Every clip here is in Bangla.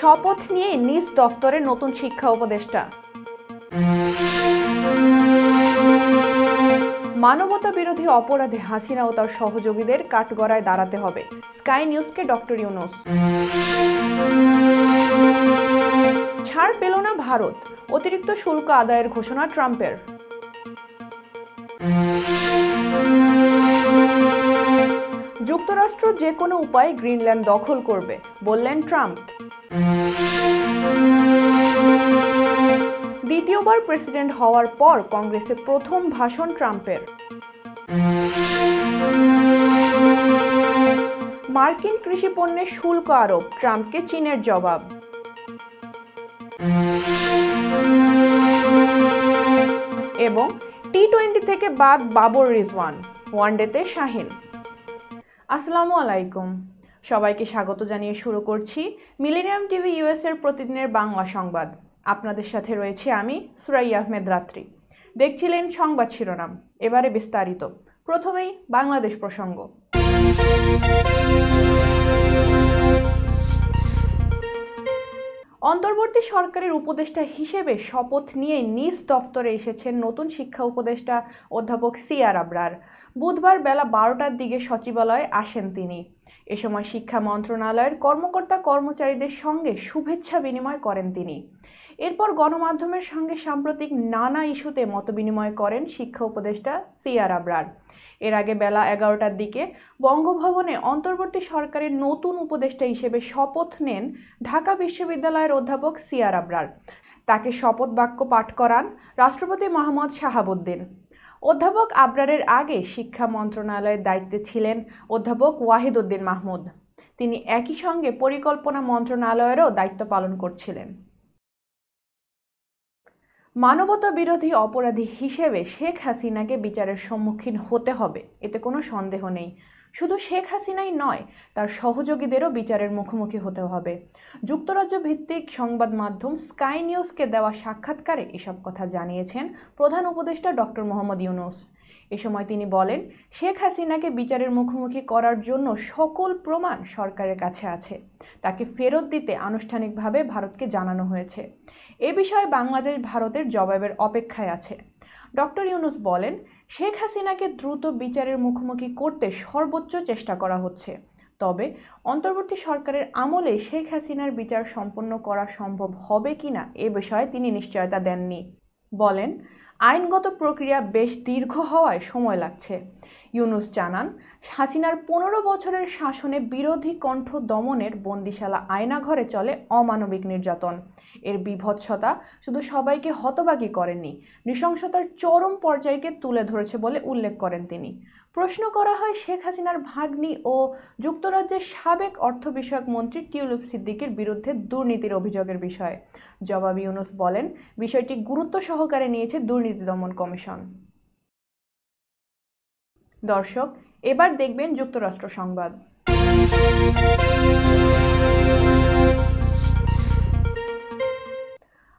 শপথ নিয়ে নিজ দফতরে নতুন শিক্ষা উপদেষ্টা। মানবতা বিরোধী অপরাধে হাসিনা ও তার সহযোগীদের কাঠগড়ায় দাঁড়াতে হবে, স্কাই নিউজকে ডক্টর ইউনূস। ছাড় পেল না ভারত, অতিরিক্ত শুল্ক আদায়ের ঘোষণা ট্রাম্পের। যুক্তরাষ্ট্র যে কোনো উপায়ে গ্রিনল্যান্ড দখল করবে, বললেন ট্রাম্প। দ্বিতীয়বার প্রেসিডেন্ট হওয়ার পর কংগ্রেসে প্রথম ভাষণ ট্রাম্পের। মার্কিন কৃষি পণ্যের শুল্ক আরোপ, ট্রাম্পকে চীনের জবাব। এবং টি-20 থেকে বাদ বাবর রিজওয়ান, ওয়ানডেতে শাহিন। আসসালামু আলাইকুম, সবাইকে স্বাগত জানিয়ে শুরু করছি মিলেনিয়াম টিভি ইউএস এর প্রতিদিনের বাংলা সংবাদ। আপনাদের সাথে রয়েছে আমি সুরাইয়া আহমেদ রাত্রি। দেখছিলেন সংবাদ শিরোনাম, এবারে বিস্তারিত। প্রথমেই বাংলাদেশ প্রসঙ্গ। অন্তর্বর্তী সরকারের উপদেষ্টা হিসেবে শপথ নিয়ে নিজ দফতরে এসেছেন নতুন শিক্ষা উপদেষ্টা অধ্যাপক সিআর আবরার। বুধবার বেলা 12টার দিকে সচিবালয়ে আসেন তিনি। এ সময় শিক্ষা মন্ত্রণালয়ের কর্মকর্তা কর্মচারীদের সঙ্গে শুভেচ্ছা বিনিময় করেন তিনি। এরপর গণমাধ্যমের সঙ্গে সাম্প্রতিক নানা ইস্যুতে মতবিনিময় করেন শিক্ষা উপদেষ্টা সিআর আবরার। এর আগে বেলা 11টার দিকে বঙ্গভবনে অন্তর্বর্তী সরকারের নতুন উপদেষ্টা হিসেবে শপথ নেন ঢাকা বিশ্ববিদ্যালয়ের অধ্যাপক সিআর আবরার। তাকে শপথ বাক্য পাঠ করান রাষ্ট্রপতি মোহাম্মদ শাহাবুদ্দিন। অধ্যাপক আবরারের আগে শিক্ষা মন্ত্রণালয়ের দায়িত্বে ছিলেন অধ্যাপক ওয়াহিদ উদ্দিন মাহমুদ। তিনি একই সঙ্গে পরিকল্পনা মন্ত্রণালয়েরও দায়িত্ব পালন করছিলেন। মানবতা বিরোধী অপরাধী হিসেবে শেখ হাসিনাকে বিচারের সম্মুখীন হতে হবে, এতে কোনো সন্দেহ নেই। শুধু শেখ হাসিনাই নয়, তার সহযোগীদেরও বিচারের মুখোমুখি হতে হবে। যুক্তরাজ্য ভিত্তিক সংবাদ মাধ্যম স্কাই নিউজকে দেওয়া সাক্ষাৎকারে এসব কথা জানিয়েছেন প্রধান উপদেষ্টা ডক্টর মোহাম্মদ ইউনূস। এ সময় তিনি বলেন, শেখ হাসিনাকে বিচারের মুখোমুখি করার জন্য সকল প্রমাণ সরকারের কাছে আছে। তাকে ফেরত দিতে আনুষ্ঠানিকভাবে ভারতকে জানানো হয়েছে। এ বিষয়ে বাংলাদেশ ভারতের জবাবের অপেক্ষায় আছে। ডক্টর ইউনূস বলেন, শেখ হাসিনাকে দ্রুত বিচারের মুখোমুখি করতে সর্বোচ্চ চেষ্টা করা হচ্ছে। তবে অন্তর্বর্তী সরকারের আমলে শেখ হাসিনার বিচার সম্পন্ন করা সম্ভব হবে কিনা এ বিষয়ে তিনি নিশ্চয়তা দেননি। বলেন, আইনগত প্রক্রিয়া বেশ দীর্ঘ হওয়ায় সময় লাগছে। ইউনূস জানান, হাসিনার 15 বছরের শাসনে বিরোধী কণ্ঠ দমনের বন্দিশালা আয়নাঘরে চলে অমানবিক নির্যাতন। এর বিভৎসতা শুধু সবাইকে হতবাকী করেননি, নৃশংসতার চরম পর্যায়কে তুলে ধরেছে বলে উল্লেখ করেন তিনি। প্রশ্ন করা হয় শেখ হাসিনার ভাগ্নি ও যুক্তরাজ্যের সাবেক অর্থ বিষয়ক মন্ত্রী টিউলিপ সিদ্দিকীর বিরুদ্ধে দুর্নীতির অভিযোগের বিষয়ে। জবাবে ইউনূস বলেন, বিষয়টি গুরুত্ব সহকারে নিয়েছে দুর্নীতি দমন কমিশন। দর্শক, এবার দেখবেন যুক্তরাষ্ট্র সংবাদ।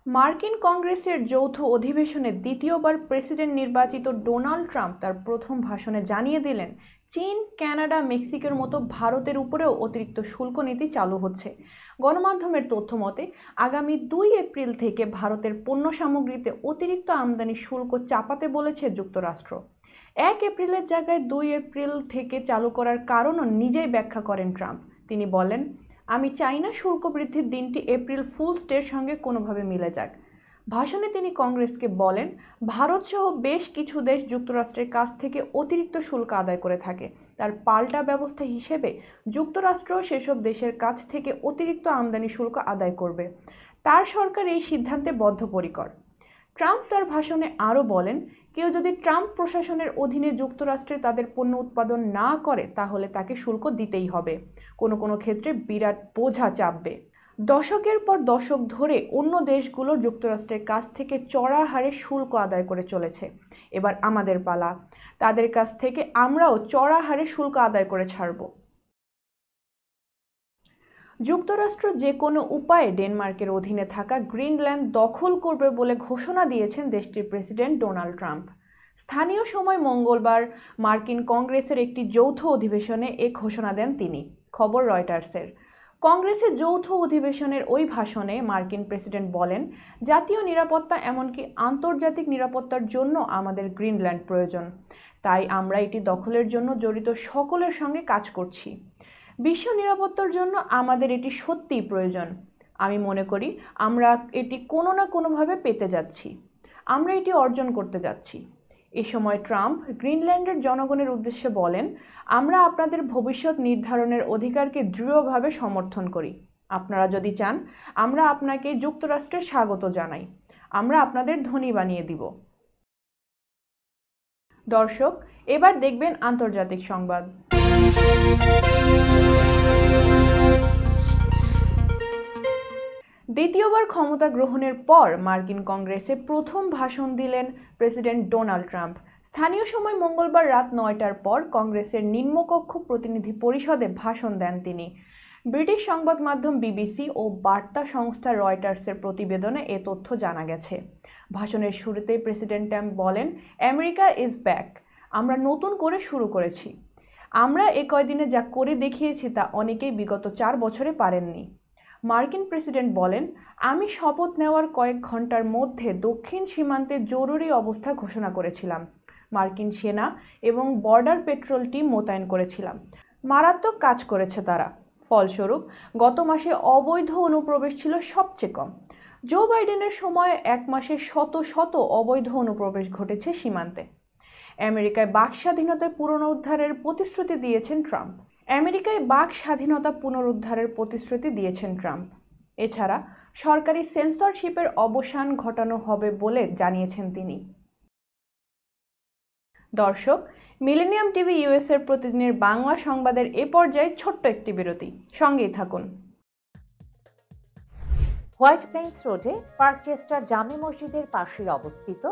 মার্কিন কংগ্রেসের যৌথ অধিবেশনে দ্বিতীয়বার প্রেসিডেন্ট নির্বাচিত ডোনাল্ড ট্রাম্প তার প্রথম ভাষণে জানিয়ে দিলেন, চীন, কানাডা, মেক্সিকোর মতো ভারতের উপরেও অতিরিক্ত শুল্ক নীতি চালু হচ্ছে। গণমাধ্যমের তথ্য মতে আগামী 2 এপ্রিল থেকে ভারতের পণ্য সামগ্রীতে অতিরিক্ত আমদানি শুল্ক চাপাতে বলেছে যুক্তরাষ্ট্র। 1 এপ্রিলের জায়গায় 2 এপ্রিল থেকে চালু করার কারণও নিজেই ব্যাখ্যা করেন ট্রাম্প। তিনি বলেন, আমি চাই না শুল্ক বৃদ্ধির দিনটি এপ্রিল ফুলস ডের সঙ্গে কোনোভাবে মিলে যাক। ভাষণে তিনি কংগ্রেসকে বলেন, ভারত সহ বেশ কিছু দেশ যুক্তরাষ্ট্রের কাছ থেকে অতিরিক্ত শুল্ক আদায় করে থাকে। তার পাল্টা ব্যবস্থা হিসেবে যুক্তরাষ্ট্র সেসব দেশের কাছ থেকে অতিরিক্ত আমদানি শুল্ক আদায় করবে। তার সরকার এই সিদ্ধান্তে বদ্ধপরিকর। ট্রাম্প তার ভাষণে আরও বলেন, কেউ যদি ট্রাম্প প্রশাসনের অধীনে যুক্তরাষ্ট্রে তাদের পণ্য উৎপাদন না করে তাহলে তাকে শুল্ক দিতেই হবে। কোনো কোনো ক্ষেত্রে বিরাট বোঝা চাপবে। দশকের পর দশক ধরে অন্য দেশগুলো যুক্তরাষ্ট্রের কাছ থেকে চড়া হারে শুল্ক আদায় করে চলেছে। এবার আমাদের পালা, তাদের কাছ থেকে আমরাও চড়া হারে শুল্ক আদায় করে ছাড়ব। যুক্তরাষ্ট্র যে কোনো উপায়ে ডেনমার্কের অধীনে থাকা গ্রিনল্যান্ড দখল করবে বলে ঘোষণা দিয়েছেন দেশটির প্রেসিডেন্ট ডোনাল্ড ট্রাম্প। স্থানীয় সময় মঙ্গলবার মার্কিন কংগ্রেসের একটি যৌথ অধিবেশনে এ ঘোষণা দেন তিনি। খবর রয়টার্সের। কংগ্রেসের যৌথ অধিবেশনের ওই ভাষণে মার্কিন প্রেসিডেন্ট বলেন, জাতীয় নিরাপত্তা এমনকি আন্তর্জাতিক নিরাপত্তার জন্য আমাদের গ্রিনল্যান্ড প্রয়োজন। তাই আমরা এটি দখলের জন্য জড়িত সকলের সঙ্গে কাজ করছি। বিশ্ব নিরাপত্তার জন্য আমাদের এটি সত্যিই প্রয়োজন। আমি মনে করি আমরা এটি কোনো না কোনোভাবে পেতে যাচ্ছি। আমরা এটি অর্জন করতে যাচ্ছি। এ সময় ট্রাম্প গ্রিনল্যান্ডের জনগণের উদ্দেশ্যে বলেন, আমরা আপনাদের ভবিষ্যৎ নির্ধারণের অধিকারকে দৃঢ়ভাবে সমর্থন করি। আপনারা যদি চান, আমরা আপনাকে যুক্তরাষ্ট্রে স্বাগত জানাই। আমরা আপনাদের ধনী বানিয়ে দিব। দর্শক, এবার দেখবেন আন্তর্জাতিক সংবাদ। দ্বিতীয়বার ক্ষমতা গ্রহণের পর মার্কিন কংগ্রেসে প্রথম ভাষণ দিলেন প্রেসিডেন্ট ডোনাল্ড ট্রাম্প। স্থানীয় সময় মঙ্গলবার রাত ৯টার পর কংগ্রেসের নিম্নকক্ষ প্রতিনিধি পরিষদে ভাষণ দেন তিনি। ব্রিটিশ সংবাদ মাধ্যম বিবিসি ও বার্তা সংস্থা রয়টার্সের প্রতিবেদনে এ তথ্য জানা গেছে। ভাষণের শুরুতেই প্রেসিডেন্ট ট্রাম্প বলেন, আমেরিকা ইজ ব্যাক। আমরা নতুন করে শুরু করেছি। আমরা এ কয়দিনে যা করে দেখিয়েছি তা অনেকেই বিগত 4 বছরে পারেননি। মার্কিন প্রেসিডেন্ট বলেন, আমি শপথ নেওয়ার কয়েক ঘন্টার মধ্যে দক্ষিণ সীমান্তে জরুরি অবস্থা ঘোষণা করেছিলাম। মার্কিন সেনা এবং বর্ডার পেট্রোল টিম মোতায়েন করেছিলাম। মারাত্মক কাজ করেছে তারা। ফলস্বরূপ গত মাসে অবৈধ অনুপ্রবেশ ছিল সবচেয়ে কম। জো বাইডেনের সময় 1 মাসে শত শত অবৈধ অনুপ্রবেশ ঘটেছে সীমান্তে। আমেরিকায় বাক স্বাধীনতা পুনরুদ্ধারের প্রতিশ্রুতি দিয়েছেন ট্রাম্প। এছাড়া সরকারি সেন্সরশিপের অবসান ঘটানো হবে বলে জানিয়েছেন তিনি। দর্শক, মিলেনিয়াম টিভি ইউএস এর প্রতিদিনের বাংলা সংবাদের এ পর্যায়ে ছোট্ট একটি বিরতি। সঙ্গেই থাকুন। হোয়াইট প্লেন্স রোডে পার্কচেস্টার জামে মসজিদের পাশে অবস্থিত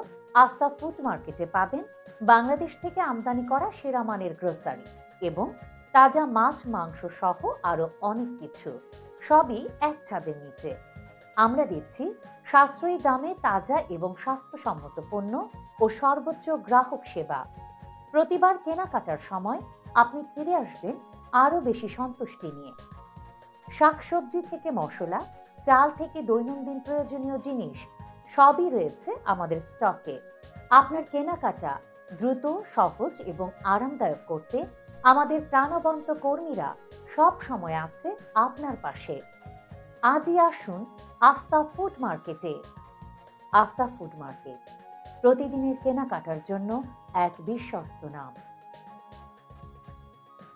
আফতাব ফুড মার্কেটে পাবেন বাংলাদেশ থেকে আমদানি করা সেরা মানের গ্রোসারি এবং তাজা মাছ মাংস সহ আরো অনেক কিছু, সবই এক ছাদের নিচে। আমরা দিচ্ছি সাশ্রয়ী দামে তাজা এবং স্বাস্থ্যসম্মত পণ্য ও সর্বোচ্চ গ্রাহক সেবা। প্রতিবার কেনাকাটার সময় আপনি ফিরে আসবেন আরো বেশি সন্তুষ্টি নিয়ে। শাকসবজি থেকে মশলা, চাল থেকে দৈনন্দিন প্রয়োজনীয় জিনিস সবই রয়েছে আমাদের স্টকে। আপনার কেনাকাটা দ্রুত, সহজ এবং আরামদায়ক করতে আমাদের প্রাণবন্ত কর্মীরা সব সময় আছে আপনার পাশে। আজই আসুন আফতাব ফুড মার্কেটে। আফতাব ফুড মার্কেট, প্রতিদিনের কেনাকাটার জন্য এক বিশ্বস্ত নাম।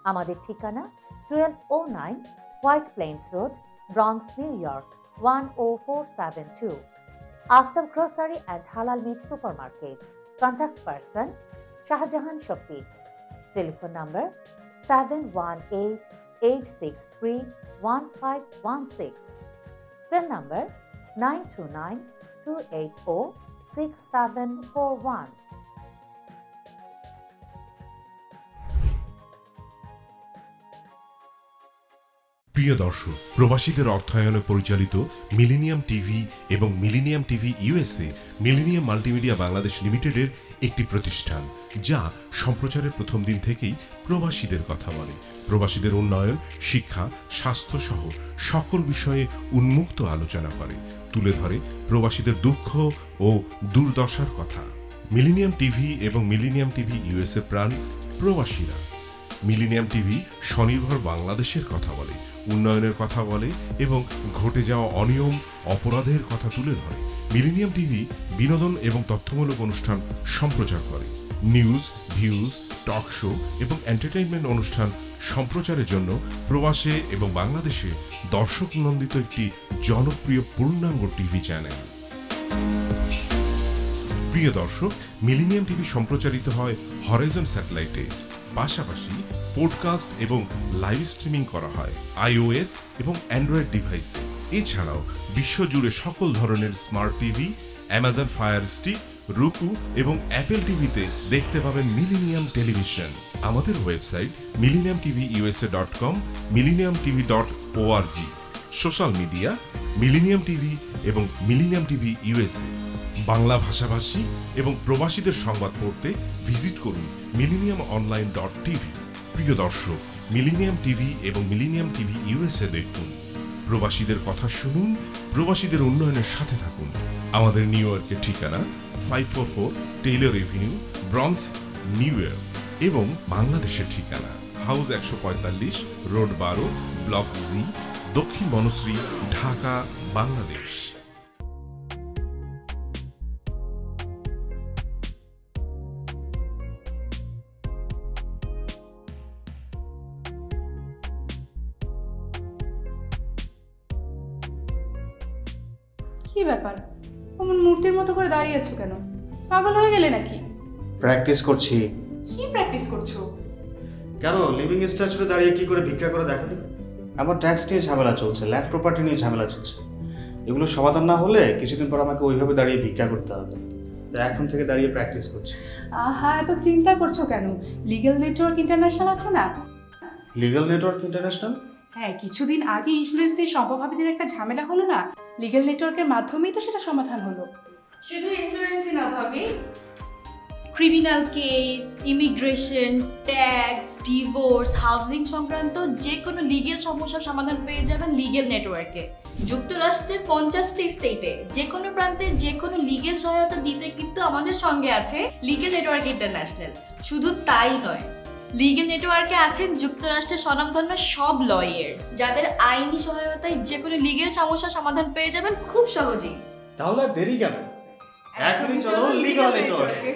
আমাদের ঠিকানা 1209 White Plains Road, Bronx, New York 10472। Aftab grocery and হালাল meat supermarket. Contact person Shahjahan Shafiq. Telephone number 7188631516। Cell number 9292806741। প্রিয় দর্শক, প্রবাসীদের অর্থায়নে পরিচালিত মিলেনিয়াম টিভি এবং millennium TV USA millennium multimedia Bangladesh লিমিটেডের একটি প্রতিষ্ঠান, যা সম্প্রচারের প্রথম দিন থেকেই প্রবাসীদের কথা বলে। প্রবাসীদের উন্নয়ন, শিক্ষা, স্বাস্থ্য সহ সকল বিষয়ে উন্মুক্ত আলোচনা করে, তুলে ধরে প্রবাসীদের দুঃখ ও দুর্দশার কথা। মিলেনিয়াম টিভি এবং মিলেনিয়াম টিভি ইউএসএ প্রাণ প্রবাসীরা। মিলেনিয়াম টিভি স্বনির্ভর বাংলাদেশের কথা বলে, উন্নয়নের কথা বলে এবং ঘটে যাওয়া অনিয়ম, অপরাধের কথা তুলে ধরে। মিলেনিয়াম টিভি বিনোদন এবং তথ্যমূলক অনুষ্ঠান সম্প্রচার করে। নিউজ, ভিউজ, টক শো এবং এন্টারটেইনমেন্ট অনুষ্ঠান সম্প্রচারের জন্য প্রবাসে এবং বাংলাদেশে দর্শক নন্দিত একটি জনপ্রিয় পূর্ণাঙ্গ টিভি চ্যানেল। প্রিয় দর্শক, মিলেনিয়াম টিভি সম্প্রচারিত হয় হরাইজন স্যাটেলাইটে। পাশাপাশি পডকাস্ট এবং লাইভ স্ট্রিমিং করা হয় iOS এবং অ্যান্ড্রয়েড ডিভাইসে। এছাড়াও বিশ্বজুড়ে সকল ধরনের smart TV, Amazon fire stick, রুকু এবং অ্যাপেল টিভিতে দেখতে পাবেন মিলেনিয়াম টেলিভিশন। আমাদের website millenniumtvusa.com, millenniumtv.org। Social media millennium TV এবং মিলেনিয়াম টিভি ইউএসএ। বাংলা ভাষাভাষী এবং প্রবাসীদের সংবাদ পড়তে ভিজিট করুন millenniumonline.tv। প্রিয় দর্শক, মিলেনিয়াম টিভি এবং মিলেনিয়াম টিভি ইউএসএ দেখুন। প্রবাসীদের কথা শুনুন, প্রবাসীদের উন্নয়নের সাথে থাকুন। আমাদের নিউ ইয়র্কের ঠিকানা 544 Taylor Avenue, bronze, new York এবং বাংলাদেশের ঠিকানা হাউস 145, রোড 12, ব্লক জি, দক্ষিণ বনশ্রী, ঢাকা, বাংলাদেশ। কি ব্যাপার, অমন মূর্তির মতো করে দাঁড়িয়ে আছো কেন? পাগল হয়ে গেলে নাকি? প্র্যাকটিস করছি। কি প্র্যাকটিস করছো? কেন লিভিং স্ট্যাচুতে দাঁড়িয়ে কি করে ভিক্ষা করে দেখালি? আমার ট্যাক্স নিয়ে ঝামেলা চলছে, ল্যান্ড প্রপার্টি নিয়ে ঝামেলা চলছে। এগুলো সমাধান না হলে কিছুদিন পর আমাকে ওইভাবে দাঁড়িয়ে ভিক্ষা করতে হবে। তাই এখন থেকে দাঁড়িয়ে প্র্যাকটিস করছি। আহা, এত চিন্তা করছো কেন? লিগ্যাল নেটওয়ার্ক ইন্টারন্যাশনাল আছে না? Legal network international? হ্যাঁ, কিছুদিন আগে ইন্স্যুরেন্স দিয়ে সম্পভাবীদের একটা ঝামেলা হলো না, লিগ্যাল নেটওয়ার্কের মাধ্যমেই তো সেটা সমাধান হলো। শুধু ইন্স্যুরেন্সই না ভাবি, criminal case, immigration, tax, divorce, housing সংক্রান্ত যে কোনো লিগেল সমস্যার সমাধান পেয়ে যাবেন লিগেল নেটওয়ার্কে। যুক্তরাষ্ট্রের 50টি স্টেটে যে কোনো প্রান্তে যে কোনো লিগেল সহায়তা দিতে কিন্তু আমাদের সঙ্গে আছে লিগেল নেটওয়ার্ক ইন্টারন্যাশনাল। শুধু তাই নয়, লিগেল নেটওয়ার্কে আছেন যুক্তরাষ্ট্রের স্বনামধন্য সব লয়ার, যাদের আইনি সহায়তায় যে কোনো লিগেল সমস্যার সমাধান পেয়ে যাবেন খুব সহজেই। তাহলে দেরি কেন? এখনই চলো লিগ্যাল নেটওয়ার্কে।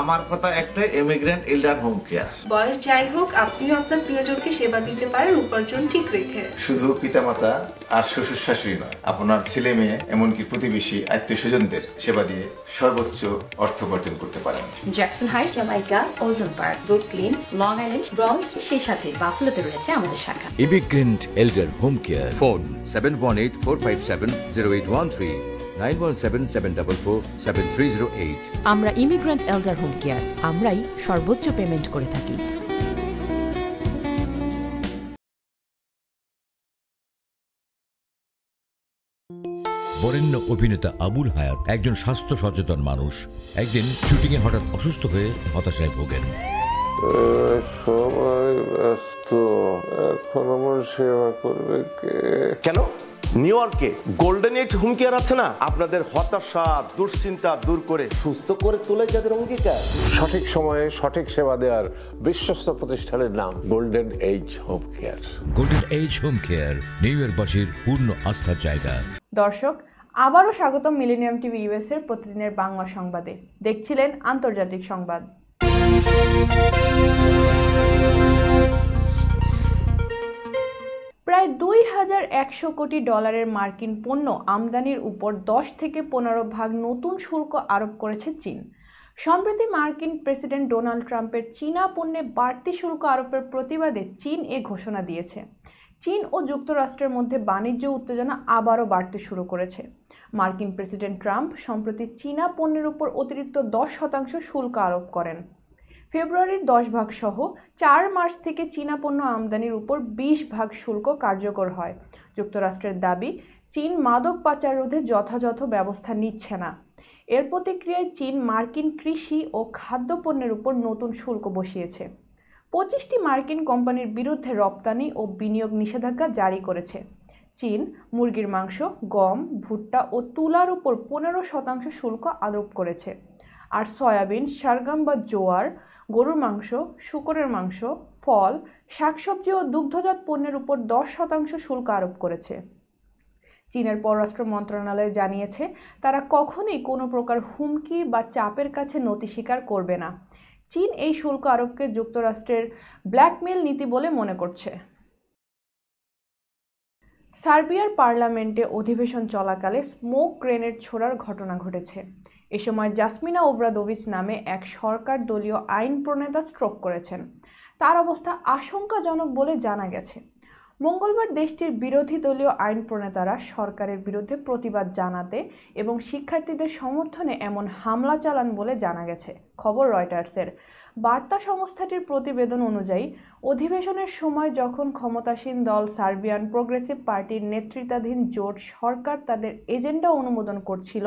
আমার কথা একটাই, ইমিগ্রেন্ট এল্ডার হোম কেয়ার। বয়স যাই হোক, আপনিও আপনার প্রিয়জনকে সেবা দিতে পারেন উপার্জন ঠিক রেখে। শুধু পিতামাতা আর শ্বশুর শাশুড়ি নয়, আপনার ছেলে মেয়ে এমনকি প্রতিবেশী আত্মীয় স্বজনদের সেবা দিয়ে সর্বোচ্চ অর্থ উপার্জন করতে পারেন। জ্যাকসন হাইট, জামাইকা, ওজন park, Brooklyn, long island, bronze, সেই সাথে বাফলোতে রয়েছে আমাদের শাখা। Immigrant এল্ডার home care. ফোন 7184570813, 9177447308। আমরা ইমিগ্রেন্ট এল্ডার হোম কেয়ার, আমরাই সর্বোচ্চ পেমেন্ট করে থাকি। বরেণ্য অভিনেতা আবুল হায়াত একজন স্বাস্থ্য সচেতন মানুষ। একদিন শুটিংয়ে হঠাৎ অসুস্থ হয়ে হতাশায় ভোগেন। সবাই ব্যস্ত, এখন আমার সেবা করবে কে? কেন? নিউ ইয়র্কে গোল্ডেন এজ হোম কেয়ার আছে না, আপনাদের হতাশা দুশ্চিন্তা দূর করে সুস্থ করে তোলে যাদের অঙ্গীকার। সঠিক সময়ে সঠিক সেবা দেওয়ার বিশ্বস্ত প্রতিষ্ঠানের নাম golden age home care. Golden age home care New ইয়র্কবাসীর পূর্ণ আস্থার জায়গা। দর্শক, আবারও স্বাগতম মিলেনিয়াম টিভি ইউএস এর প্রতিদিনের বাংলা সংবাদে। দেখছিলেন আন্তর্জাতিক সংবাদ। প্রায় 2100 কোটি ডলারের মার্কিন পণ্য আমদানির উপর 10 থেকে 15% নতুন শুল্ক আরোপ করেছে চীন। সম্প্রতি মার্কিন প্রেসিডেন্ট ডোনাল্ড ট্রাম্পের চীনা পণ্যে বাড়তি শুল্ক আরোপের প্রতিবাদে চীন এ ঘোষণা দিয়েছে। চীন ও যুক্তরাষ্ট্রের মধ্যে বাণিজ্য উত্তেজনা আবারও বাড়তে শুরু করেছে। মার্কিন প্রেসিডেন্ট ট্রাম্প সম্প্রতি চীনা পণ্যের উপর অতিরিক্ত 10% শুল্ক আরোপ করেন। ফেব্রুয়ারির 10% সহ 4 মার্চ থেকে চীনা পণ্য আমদানির উপর 20% শুল্ক কার্যকর হয়। যুক্তরাষ্ট্রের দাবি, চীন মাদক পাচার রোধে যথাযথ ব্যবস্থা নিচ্ছে না। এর প্রতিক্রিয়ায় চীন মার্কিন কৃষি ও খাদ্যপণ্যের উপর নতুন শুল্ক বসিয়েছে। 25টি মার্কিন কোম্পানির বিরুদ্ধে রপ্তানি ও বিনিয়োগ নিষেধাজ্ঞা জারি করেছে। চীন মুরগির মাংস, গম, ভুট্টা ও তুলার উপর 15% শুল্ক আরোপ করেছে। আর সয়াবিন, শালগম বা জোয়ার, গরুর মাংস, শূকরের মাংস, ফল, শাকসবজি ও দুগ্ধজাত পণ্যের উপর 10% শুল্ক আরোপ করেছে। চীনের পররাষ্ট্র মন্ত্রণালয় জানিয়েছে, তারা কখনোই কোনো প্রকার হুমকি বা চাপের কাছে নতি স্বীকার করবে না। চীন এই শুল্ক আরোপকে যুক্তরাষ্ট্রের ব্ল্যাকমেল নীতি বলে মনে করছে। সার্বিয়ার পার্লামেন্টে অধিবেশন চলাকালে স্মোক গ্রেনেড ছোড়ার ঘটনা ঘটেছে। এ সময় জাসমিনা ওব্রাদোভিচ নামে এক সরকার দলীয় আইন প্রণেতা স্ট্রোক করেছেন। তার অবস্থা আশঙ্কাজনক বলে জানা গেছে। মঙ্গলবার দেশটির বিরোধী দলীয় আইন প্রণেতারা সরকারের বিরুদ্ধে প্রতিবাদ জানাতে এবং শিক্ষার্থীদের সমর্থনে এমন হামলা চালান বলে জানা গেছে, খবর রয়টার্সের। বার্তা সংস্থাটির প্রতিবেদন অনুযায়ী অধিবেশনের সময় যখন ক্ষমতাসীন দল সার্বিয়ান প্রোগ্রেসিভ পার্টির নেতৃত্বাধীন জোট সরকার তাদের এজেন্ডা অনুমোদন করছিল,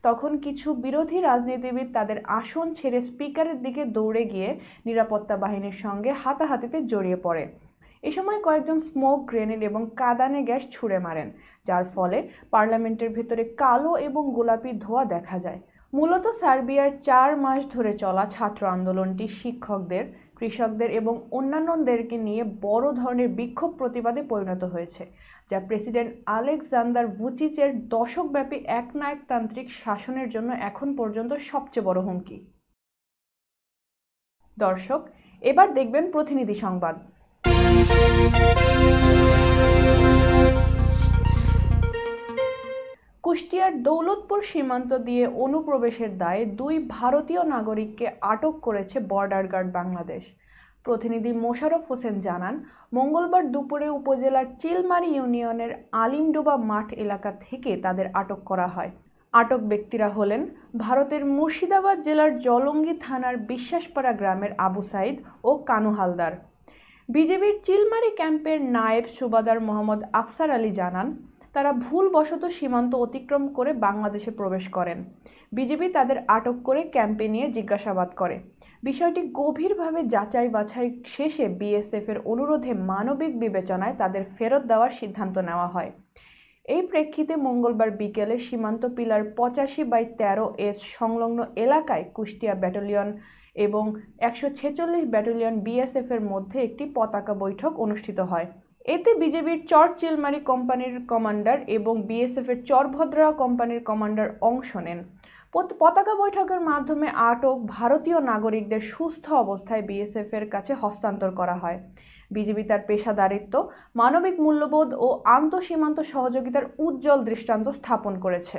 তখন কিছু বিরোধী রাজনীতিবিদ তাদের আসন ছেড়ে স্পিকারের দিকে দৌড়ে গিয়ে নিরাপত্তা বাহিনীর সঙ্গে হাতাহাতিতে জড়িয়ে পড়ে। এ সময় কয়েকজন স্মোক গ্রেনেড এবং কাঁদানে গ্যাস ছুড়ে মারেন, যার ফলে পার্লামেন্টের ভেতরে কালো এবং গোলাপি ধোঁয়া দেখা যায়। মূলত সার্বিয়ার 4 মাস ধরে চলা ছাত্র আন্দোলনটি শিক্ষকদের, কৃষকদের এবং অন্যান্যদেরকে নিয়ে বড় ধরনের বিক্ষোভ প্রতিবাদে পরিণত হয়েছে, যা প্রেসিডেন্ট আলেকজান্ডার ভুচিচের দশকব্যাপী একনায়কতান্ত্রিক শাসনের জন্য এখন পর্যন্ত সবচেয়ে বড় হুমকি। দর্শক, এবার দেখবেন প্রতিনিধি সংবাদ। কুষ্টিয়ার দৌলতপুর সীমান্ত দিয়ে অনুপ্রবেশের দায়ে 2 ভারতীয় নাগরিককে আটক করেছে বর্ডার গার্ড বাংলাদেশ। প্রতিনিধি মোশাররফ হোসেন জানান, মঙ্গলবার দুপুরে উপজেলার চিলমারি ইউনিয়নের আলিমডোবা মাঠ এলাকা থেকে তাদের আটক করা হয়। আটক ব্যক্তিরা হলেন ভারতের মুর্শিদাবাদ জেলার জলঙ্গি থানার বিশ্বাসপাড়া গ্রামের আবু সাইদ ও কানু হালদার। বিজেপির চিলমারি ক্যাম্পের নায়েব সুবাদার মোহাম্মদ আফসার আলী জানান, তারা ভুলবশত সীমান্ত অতিক্রম করে বাংলাদেশে প্রবেশ করেন। বিজেপি তাদের আটক করে ক্যাম্পে নিয়ে জিজ্ঞাসাবাদ করে। বিষয়টি গভীরভাবে যাচাই বাছাই শেষে বিএসএফ এর অনুরোধে মানবিক বিবেচনায় তাদের ফেরত দেওয়ার সিদ্ধান্ত নেওয়া হয়। এই প্রেক্ষিতে মঙ্গলবার বিকেলে সীমান্ত পিলার 85/13S সংলগ্ন এলাকায় কুষ্টিয়া ব্যাটালিয়ন এবং 146 ব্যাটালিয়ন বিএসএফ এর মধ্যে একটি পতাকা বৈঠক অনুষ্ঠিত হয়। এতে বিজেপির চর চিলমারি কোম্পানির কমান্ডার এবং বিএসএফ এর চরভদ্রা কোম্পানির কমান্ডার অংশ নেন। পতাকা বৈঠকের মাধ্যমে আটক ভারতীয় নাগরিকদের সুস্থ অবস্থায় বিএসএফ এর কাছে হস্তান্তর করা হয়। বিজেপি তার পেশাদারিত্ব, মানবিক মূল্যবোধ ও আন্তঃসীমান্ত সহযোগিতার উজ্জ্বল দৃষ্টান্ত স্থাপন করেছে।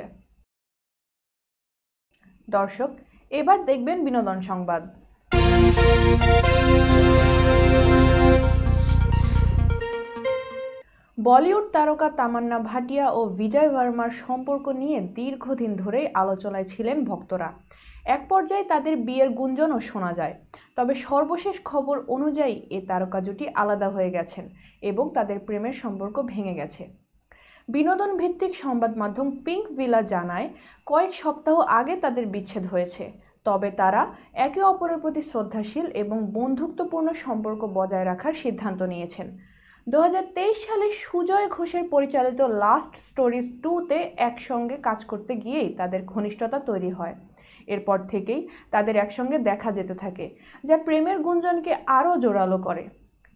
দর্শক, এবার দেখবেন বিনোদন সংবাদ। বলিউড তারকা তামান্না ভাটিয়া ও বিজয় ভার্মার সম্পর্ক নিয়ে দীর্ঘদিন ধরেই আলোচনায় ছিলেন ভক্তরা। এক পর্যায়ে তাদের বিয়ের গুঞ্জনও শোনা যায়। তবে সর্বশেষ খবর অনুযায়ী এ তারকা জুটি আলাদা হয়ে গেছেন এবং তাদের প্রেমের সম্পর্ক ভেঙে গেছে। বিনোদন ভিত্তিক সংবাদ মাধ্যম পিঙ্ক ভিলা জানায়, কয়েক সপ্তাহ আগে তাদের বিচ্ছেদ হয়েছে। তবে তারা একে অপরের প্রতি শ্রদ্ধাশীল এবং বন্ধুত্বপূর্ণ সম্পর্ক বজায় রাখার সিদ্ধান্ত নিয়েছেন। 2023 সালে সুজয় ঘোষের পরিচালিত লাস্ট স্টোরিজ 2-তে একসঙ্গে কাজ করতে গিয়েই তাদের ঘনিষ্ঠতা তৈরি হয়। এরপর থেকেই তাদের একসঙ্গে দেখা যেতে থাকে, যা প্রেমের গুঞ্জনকে আরও জোরালো করে।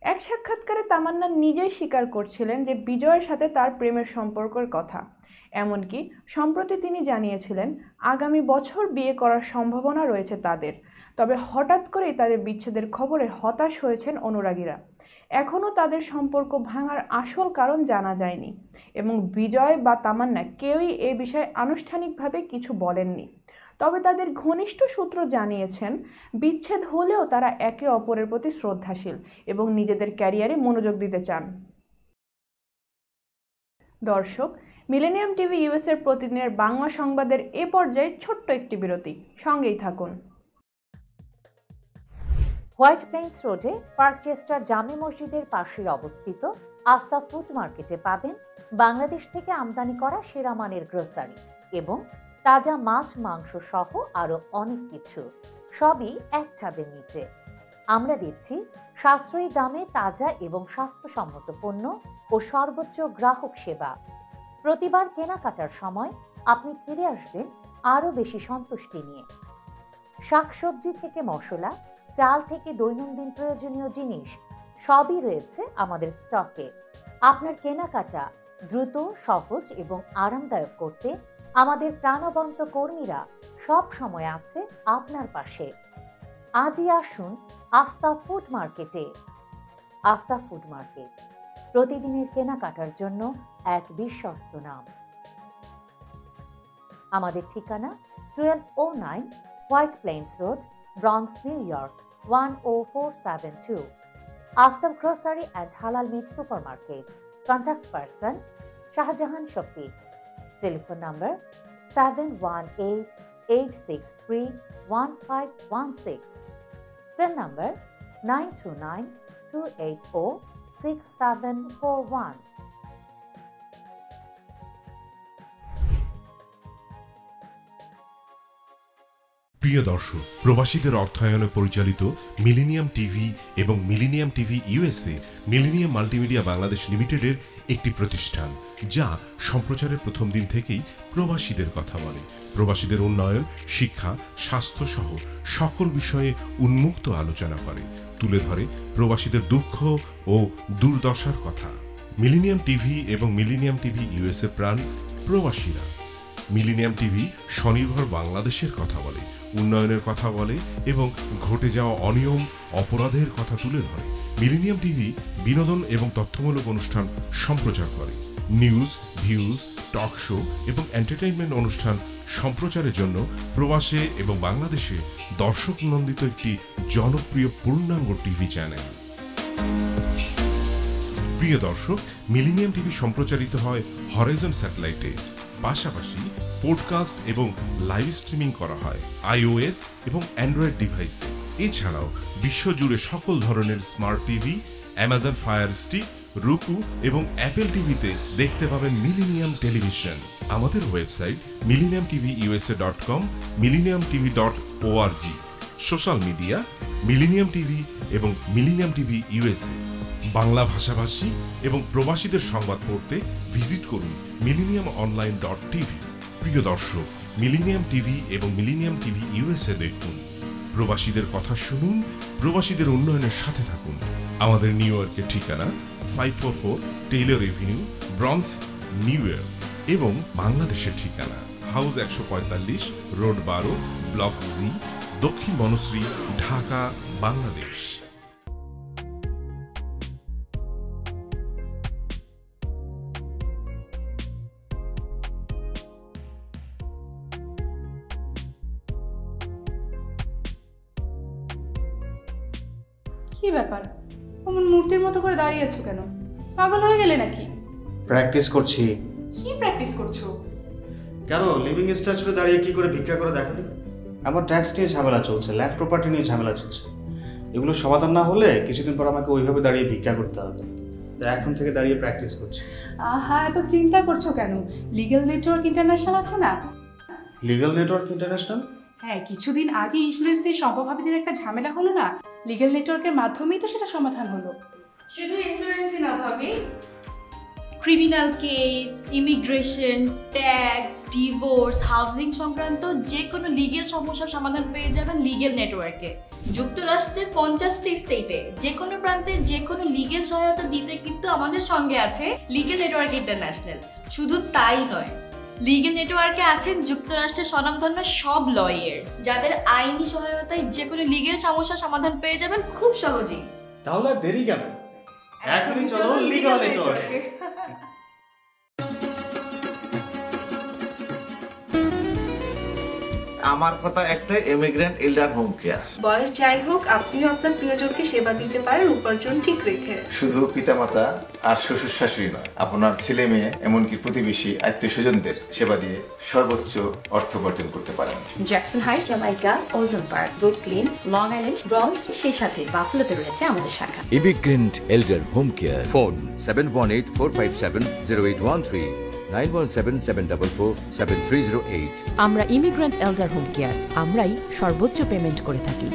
এক সাক্ষাৎকারে তামান্না নিজেই স্বীকার করছিলেন যে বিজয়ের সাথে তার প্রেমের সম্পর্কের কথা। এমনকি সম্প্রতি তিনি জানিয়েছিলেন আগামী বছর বিয়ে করার সম্ভাবনা রয়েছে তাদের। তবে হঠাৎ করেই তাদের বিচ্ছেদের খবরে হতাশ হয়েছেন অনুরাগীরা। এখনও তাদের সম্পর্ক ভাঙার আসল কারণ জানা যায়নি এবং বিজয় বা তামান্না কেউই এ বিষয়ে আনুষ্ঠানিকভাবে কিছু বলেননি। তবে তাদের ঘনিষ্ঠ সূত্র জানিয়েছেন, বিচ্ছেদ হলেও তারা একে অপরের প্রতি শ্রদ্ধাশীল এবং নিজেদের ক্যারিয়ারে মনোযোগ দিতে চান। দর্শক, মিলেনিয়াম টিভি ইউএস এর প্রতিদিনের বাংলা সংবাদের এ পর্যায়ে ছোট্ট একটি বিরতি, সঙ্গেই থাকুন। হোয়াইট প্লেন্স রোডে পার্কচেস্টার জামে মসজিদের পাশে অবস্থিত আস্থা ফুড মার্কেটে পাবেন বাংলাদেশ থেকে আমদানি করা সেরা মানের গ্রোসারি এবং তাজা মাছ, মাংস সহ আরো অনেক কিছু, সবই এক ছাদের নিচে। আমরা দিচ্ছি সাশ্রয়ী দামে তাজা এবং স্বাস্থ্যসম্মত পণ্য ও সর্বোচ্চ গ্রাহক সেবা। প্রতিবার কেনাকাটার সময় আপনি ফিরে আসবেন আরো বেশি সন্তুষ্টি নিয়ে। শাকসবজি থেকে মশলা, চাল থেকে দৈনন্দিন প্রয়োজনীয় জিনিস সবই রয়েছে আমাদের স্টকে। আপনার কেনাকাটা দ্রুত, সহজ এবং আরামদায়ক করতে আমাদের প্রাণবন্ত কর্মীরা সব সময় আছে আপনার পাশে। আজই আসুন আস্থা ফুড মার্কেটে। আস্থা ফুড মার্কেট, প্রতিদিনের কেনাকাটার জন্য এক বিশ্বস্ত নাম। আমাদের ঠিকানা 1209 White Plains Road, Bronx, New York 10472। Aftab grocery and হালাল meat supermarket. Contact person Shahjahan Shafiq. Telephone number 7188631516 cell number 9292806741। প্রিয় দর্শক, প্রবাসীদের অর্থায়নে পরিচালিত মিলেনিয়াম টিভি এবং millennium TV USA millennium multimedia Bangladesh লিমিটেডের একটি প্রতিষ্ঠান, যা সম্প্রচারের প্রথম দিন থেকেই প্রবাসীদের কথা বলে। প্রবাসীদের উন্নয়ন, শিক্ষা, স্বাস্থ্য সহ সকল বিষয়ে উন্মুক্ত আলোচনা করে, তুলে ধরে প্রবাসীদের দুঃখ ও দুর্দশার কথা। মিলেনিয়াম টিভি এবং মিলেনিয়াম টিভি ইউএসএ প্রাণ প্রবাসীরা। মিলেনিয়াম টিভি স্বনির্ভর বাংলাদেশের কথা বলে, উন্নয়নের কথা বলে এবং ঘটে যাওয়া অনিয়ম, অপরাধের কথা তুলে ধরে। মিলেনিয়াম টিভি বিনোদন এবং তথ্যমূলক অনুষ্ঠান সম্প্রচার করে। নিউজ, ভিউজ, টক শো এবং এন্টারটেইনমেন্ট অনুষ্ঠান সম্প্রচারের জন্য প্রবাসে এবং বাংলাদেশে দর্শক নন্দিত একটি জনপ্রিয় পূর্ণাঙ্গ টিভি চ্যানেল। প্রিয় দর্শক, মিলেনিয়াম টিভি সম্প্রচারিত হয় হরাইজন স্যাটেলাইটে, পাশাপাশি পডকাস্ট এবং লাইভ স্ট্রিমিং করা হয় iOS এবং অ্যান্ড্রয়েড ডিভাইসে। এছাড়াও বিশ্বজুড়ে সকল ধরনের smart TV, Amazon fire stick, রুকু এবং অ্যাপেল টিভিতে দেখতে পাবেন মিলেনিয়াম টেলিভিশন। আমাদের website millenniumtvusa.com, millenniumtv.org। Social media millennium TV এবং মিলেনিয়াম টিভি ইউএসএ। বাংলা ভাষাভাষী এবং প্রবাসীদের সংবাদ পড়তে ভিজিট করুন millenniumonline.tv। প্রিয় দর্শক, মিলেনিয়াম টিভি এবং মিলেনিয়াম টিভি ইউএসএ দেখুন, প্রবাসীদের কথা শুনুন, প্রবাসীদের উন্নয়নের সাথে থাকুন। আমাদের নিউ ইয়র্কের ঠিকানা 544 Taylor Avenue, bronze, new York এবং বাংলাদেশের ঠিকানা হাউস 145, রোড 12, ব্লক জি, দক্ষিণ বনশ্রী, ঢাকা, বাংলাদেশ। কি ব্যাপার, অমন মূর্তির মতো করে দাঁড়িয়ে আছো কেন? পাগল হয়ে গেলে নাকি? প্র্যাকটিস করছি। কি প্র্যাকটিস করছো? কেন লিভিং স্ট্যাচুরে দাঁড়িয়ে কি করে ভিক্ষা করে দেখনি? আমার ট্যাক্স নিয়ে ঝামেলা চলছে, ল্যান্ড প্রপার্টি নিয়ে ঝামেলা চলছে। এগুলো সমাধান না হলে কিছুদিন পর আমাকে ওইভাবে দাঁড়িয়ে ভিক্ষা করতে হবে। তাই এখন থেকে দাঁড়িয়ে প্র্যাকটিস করছি। আহা, এত চিন্তা করছো কেন? লিগ্যাল নেটওয়ার্ক ইন্টারন্যাশনাল আছে না? Legal network international? হ্যাঁ, কিছুদিন আগে ইন্স্যুরেন্স দিয়ে সম্পভাবিদের একটা ঝামেলা হলো না? লিগ্যাল নেটওয়ার্কের মাধ্যমেই তো সেটা সমাধান হলো। শুধু ইন্স্যুরেন্সই না ভাবি, criminal case, immigration, tax, divorce, housing সংক্রান্ত যে কোনো লিগেল সমস্যার সমাধান পেয়ে যাবেন লিগেল নেটওয়ার্কে। যুক্তরাষ্ট্রের 50টি স্টেটে যে কোনো প্রান্তে যে কোনো লিগেল সহায়তা দিতে কিন্তু আমাদের সঙ্গে আছে লিগেল নেটওয়ার্ক ইন্টারন্যাশনাল। শুধু তাই নয়, লিগেল নেটওয়ার্কে আছেন যুক্তরাষ্ট্রের স্বনামধন্য সব লয়ার, যাদের আইনি সহায়তায় যে কোনো লিগেল সমস্যার সমাধান পেয়ে যাবেন খুব সহজেই। তাহলে দেরি কেন? এখনই চলো লিগ্যাল নেটওয়ার্কে। আমার কথা একটাই, ইমিগ্রেন্ট এল্ডার হোম কেয়ার। বয়স যাই হোক, আপনিও আপনার প্রিয়জনকে সেবা দিতে পারেন উপার্জন ঠিক রেখে। শুধু পিতামাতা আর শ্বশুর শাশুড়ি নয়, আপনার ছেলে মেয়ে এমনকি প্রতিবেশী আত্মীয় স্বজনদের সেবা দিয়ে সর্বোচ্চ অর্থ উপার্জন করতে পারেন। জ্যাকসন হাইট, জামাইকা, ওজন park, Brooklyn, long island, bronze, সেই সাথে বাফলোতে রয়েছে আমাদের শাখা। Immigrant এল্ডার home care, phone 7184570813, 9177447308। আমরা ইমিগ্রেন্ট এল্ডার হোম কেয়ার, আমরাই সর্বোচ্চ পেমেন্ট করে থাকি।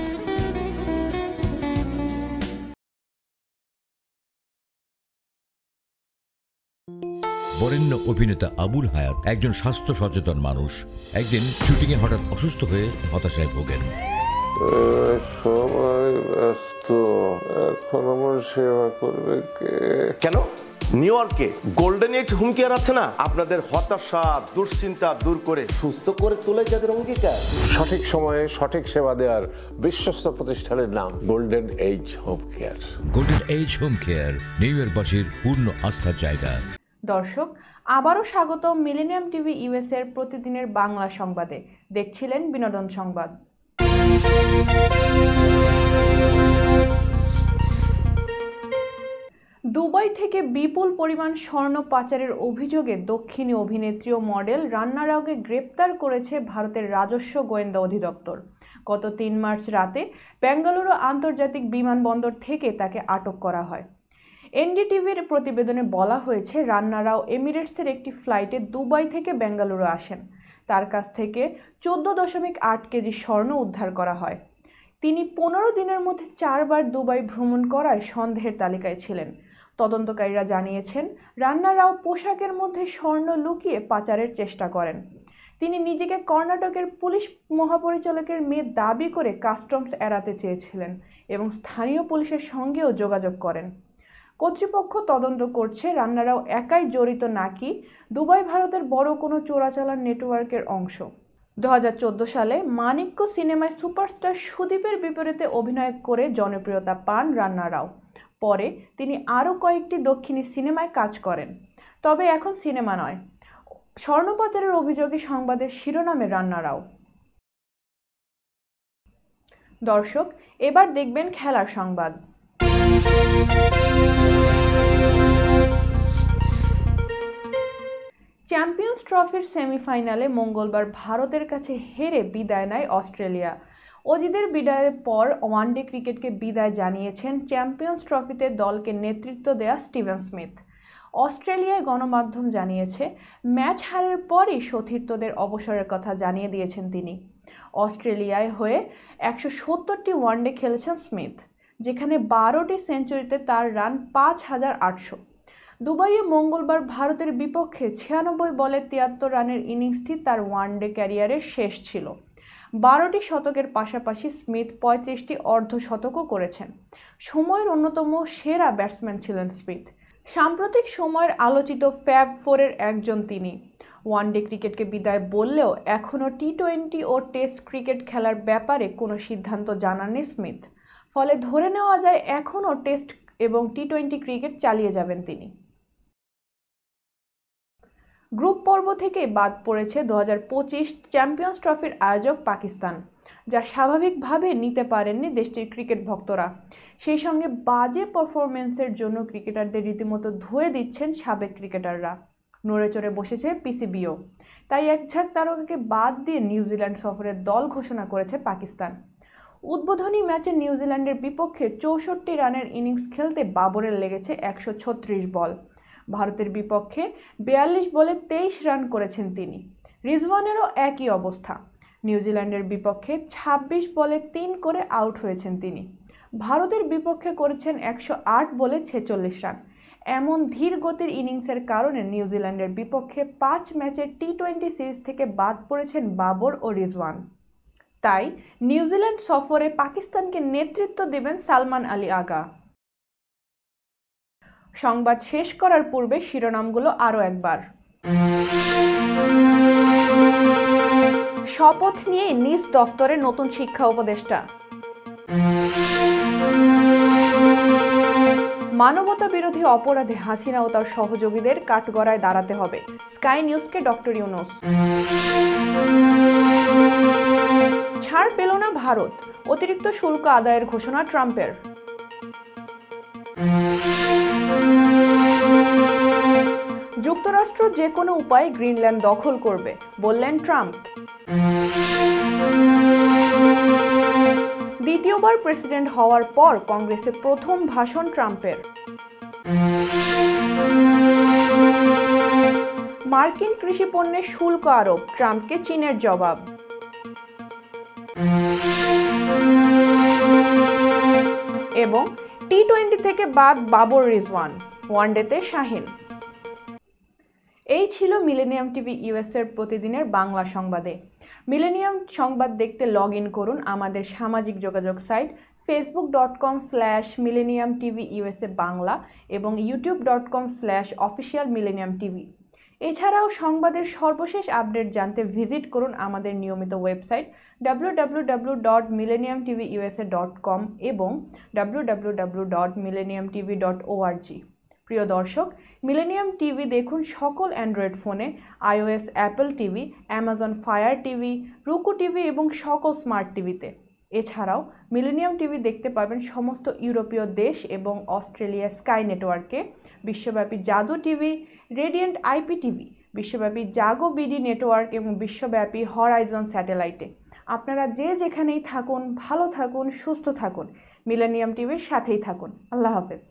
বরেণ্য অভিনেতা আবুল হায়াত একজন স্বাস্থ্য সচেতন মানুষ। একদিন শুটিংয়ে হঠাৎ অসুস্থ হয়ে হতাশায় ভোগেন। সবাই ব্যস্ত, এখন আমার সেবা করবে কে? কেন? নিউ ইয়র্কে গোল্ডেন এইজ হোম কেয়ার আছে না? আপনাদের হতাশা, দুশ্চিন্তা দূর করে সুস্থ করে তোলে যাদের অঙ্গীকার। সঠিক সময়ে সঠিক সেবা দেওয়ার বিশ্বস্ত প্রতিষ্ঠানের নাম golden age home care. Golden age home care New ইয়র্কবাসীর পূর্ণ আস্থার জায়গা। দর্শক, আবারও স্বাগত মিলেনিয়াম টিভি ইউএসএ এর প্রতিদিনের বাংলা সংবাদে। দেখছিলেন বিনোদন সংবাদ। দুবাই থেকে বিপুল পরিমাণ স্বর্ণ পাচারের অভিযোগে দক্ষিণী অভিনেত্রী ও মডেল রান্না রাওকে গ্রেপ্তার করেছে ভারতের রাজস্ব গোয়েন্দা অধিদপ্তর। গত 3 মার্চ রাতে বেঙ্গালুরু আন্তর্জাতিক বিমানবন্দর থেকে তাকে আটক করা হয়। এনডিটিভির প্রতিবেদনে বলা হয়েছে, রান্না রাও এমিরেটসের একটি ফ্লাইটে দুবাই থেকে বেঙ্গালুরু আসেন। তার কাছ থেকে 14.8 কেজি স্বর্ণ উদ্ধার করা হয়। তিনি 15 দিনের মধ্যে 4 বার দুবাই ভ্রমণ করায় সন্দেহের তালিকায় ছিলেন। তদন্তকারীরা জানিয়েছেন, রান্না রাও পোশাকের মধ্যে স্বর্ণ লুকিয়ে পাচারের চেষ্টা করেন। তিনি নিজেকে কর্ণাটকের পুলিশ মহাপরিচালকের মেয়ে দাবি করে কাস্টমস এড়াতে চেয়েছিলেন এবং স্থানীয় পুলিশের সঙ্গেও যোগাযোগ করেন। কর্তৃপক্ষ তদন্ত করছে রান্না রাও একাই জড়িত নাকি দুবাই ভারতের বড় কোনো চোরাচালান নেটওয়ার্কের অংশ। 2014 সালে মানিক্য সিনেমায় সুপারস্টার সুদীপের বিপরীতে অভিনয় করে জনপ্রিয়তা পান রান্না রাও। পরে তিনি আরও কয়েকটি দক্ষিণী সিনেমায় কাজ করেন, তবে এখন সিনেমা নয়। স্বর্ণ পাচারের অভিযোগে সংবাদের শিরোনামে রান্না রাও। দর্শক, এবার দেখবেন খেলার সংবাদ। চ্যাম্পিয়ন্স ট্রফির সেমিফাইনালে মঙ্গলবার ভারতের কাছে হেরে বিদায় নেয় অস্ট্রেলিয়া। অজিদের বিদায়ের পর ওয়ানডে ক্রিকেটকে বিদায় জানিয়েছেন চ্যাম্পিয়ন্স ট্রফিতে দলকে নেতৃত্ব দেয়া স্টিভেন স্মিথ। অস্ট্রেলিয়ায় গণমাধ্যম জানিয়েছে, ম্যাচ হারের পরই সতীর্থদের অবসরের কথা জানিয়ে দিয়েছেন তিনি। অস্ট্রেলিয়ায় হয়ে 170টি ওয়ানডে খেলেছেন স্মিথ, যেখানে 12টি সেঞ্চুরিতে তার রান 5,800। দুবাইয়ে মঙ্গলবার ভারতের বিপক্ষে 96 বলে 73 রানের ইনিংসটি তার ওয়ানডে ক্যারিয়ারের শেষ ছিল। 12টি শতকের পাশাপাশি স্মিথ 35টি অর্ধশতকও করেছেন। সময়ের অন্যতম সেরা ব্যাটসম্যান ছিলেন স্মিথ। সাম্প্রতিক সময়ের আলোচিত ফ্যাব ফোরের একজন তিনি। ওয়ানডে ক্রিকেটকে বিদায় বললেও এখনও টি-20 ও টেস্ট ক্রিকেট খেলার ব্যাপারে কোনো সিদ্ধান্ত জানাননি স্মিথ। ফলে ধরে নেওয়া যায় এখনও টেস্ট এবং টি-20 ক্রিকেট চালিয়ে যাবেন তিনি। গ্রুপ পর্ব থেকে বাদ পড়েছে 2025 চ্যাম্পিয়ন্স ট্রফির আয়োজক পাকিস্তান, যা স্বাভাবিকভাবে নিতে পারেননি দেশটির ক্রিকেট ভক্তরা। সেই সঙ্গে বাজে পারফরমেন্সের জন্য ক্রিকেটারদের রীতিমতো ধুয়ে দিচ্ছেন সাবেক ক্রিকেটাররা। নড়ে চড়ে বসেছে পিসিবিও। তাই এক ঝাঁক তারকাকে বাদ দিয়ে নিউজিল্যান্ড সফরের দল ঘোষণা করেছে পাকিস্তান। উদ্বোধনী ম্যাচে নিউজিল্যান্ডের বিপক্ষে 64 রানের ইনিংস খেলতে বাবরের লেগেছে 136 বল। ভারতের বিপক্ষে 42 বলে 23 রান করেছেন তিনি। রিজওয়ানেরও একই অবস্থা। নিউজিল্যান্ডের বিপক্ষে 26 বলে 3 করে আউট হয়েছেন তিনি। ভারতের বিপক্ষে করেছেন 108 বলে 46 রান। এমন ধীর গতির ইনিংসের কারণে নিউজিল্যান্ডের বিপক্ষে 5 ম্যাচের টি-20 সিরিজ থেকে বাদ পড়েছেন বাবর ও রিজওয়ান। তাই নিউজিল্যান্ড সফরে পাকিস্তানকে নেতৃত্ব দেবেন সালমান আলী আগা। সংবাদ শেষ করার পূর্বে শিরোনামগুলো আরও একবার। শপথ নিয়ে নিজ দফতরে নতুন শিক্ষা উপদেষ্টা। মানবতা বিরোধী অপরাধে হাসিনা ও তার সহযোগীদের কাঠগড়ায় দাঁড়াতে হবে, স্কাই নিউজকে ডক্টর ইউনূস। ছাড় পেল না ভারত, অতিরিক্ত শুল্ক আদায়ের ঘোষণা ট্রাম্পের। যুক্তরাষ্ট্র যে কোনো উপায়ে গ্রিনল্যান্ড দখল করবে, বললেন ট্রাম্প। দ্বিতীয়বার প্রেসিডেন্ট হওয়ার পর কংগ্রেসে প্রথম ভাষণ ট্রাম্পের। মার্কিন কৃষি পণ্যে শুল্ক আরোপ, ট্রাম্পকে চীনের জবাব। এবং টি-20 থেকে বাদ বাবর রিজওয়ান, ওয়ানডেতে শাহিন। এই ছিল মিলেনিয়াম টিভি ইউএস এর প্রতিদিনের বাংলা সংবাদে। মিলেনিয়াম সংবাদ দেখতে লগ ইন করুন আমাদের সামাজিক যোগাযোগ সাইট facebook.com/millenniumtvusa বাংলা এবং youtube.com/officialmillenniumtv। এছাড়াও সংবাদের সর্বশেষ আপডেট জানতে ভিজিট করুন আমাদের নিয়মিত ওয়েবসাইট www.millenniumtvusa.com এবং www.millenniumtv.org। প্রিয় দর্শক, মিলেনিয়াম টিভি দেখুন সকল অ্যান্ড্রয়েড ফোনে, iOS, Apple TV, Amazon fire TV, রুকু টিভি এবং সকল স্মার্ট টিভিতে। এছাড়াও মিলেনিয়াম টিভি দেখতে পাবেন সমস্ত ইউরোপীয় দেশ এবং অস্ট্রেলিয়া স্কাই নেটওয়ার্কে, বিশ্বব্যাপী জাদু টিভি, রেডিয়েন্ট আইপি টিভি, বিশ্বব্যাপী জাগো বিডি নেটওয়ার্ক এবং বিশ্বব্যাপী হরাইজন স্যাটেলাইটে। আপনারা যে যেখানেই থাকুন, ভালো থাকুন, সুস্থ থাকুন, মিলেনিয়াম টিভির সাথেই থাকুন। আল্লাহ হাফেজ।